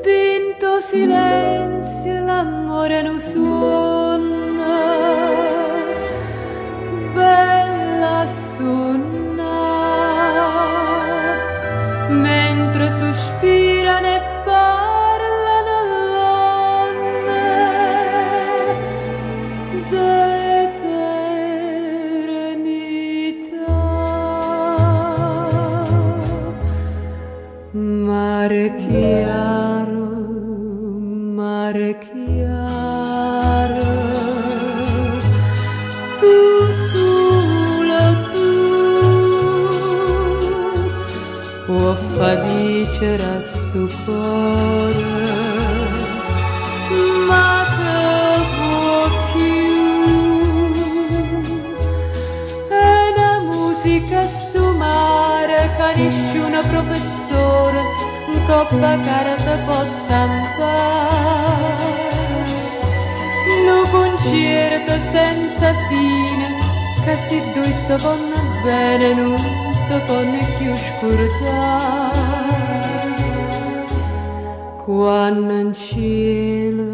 Dinto silenzio l'amore non suona, bella suona, mentre sospirano e parlano donne d'eternità. Mare chiaro, mare chiaro, tu solo tu può far dicere a sto cuore, ma te può più. È una musica sto mare canisce una professore, un coppa cara te può stampare. No concerto senza fine, che si due si vanno bene, non si vanno più scordare. Quando in cielo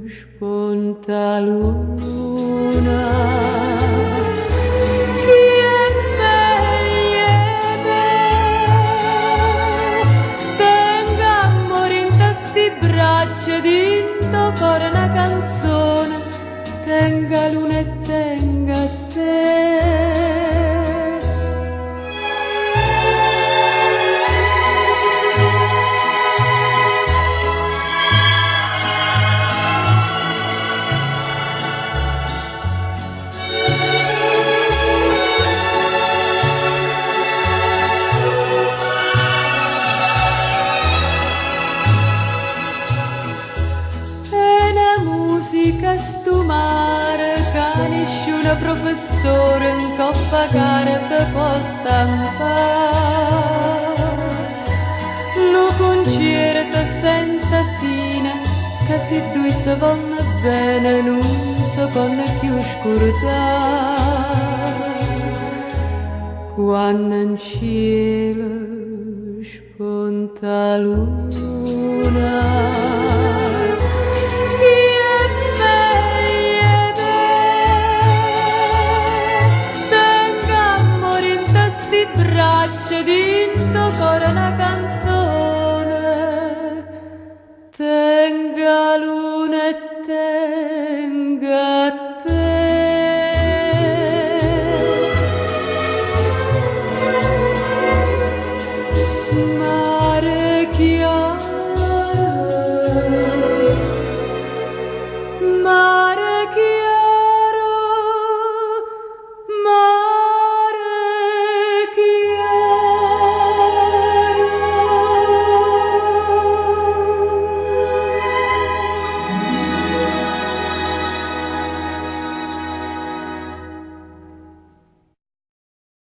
spunta luna, chi è meglio te? Venga a morire in questi braccia, dinto cuore una canzone, tenga luna e tenga te. Musica stu mare, canisce una professore, in coppa cara te può stampare. Lo concerto senza fine, che si due si vanno bene, non si vanno più scordare. Quando in cielo spunta luna, braccia dinto cuore una canzone, tenga luna e tenga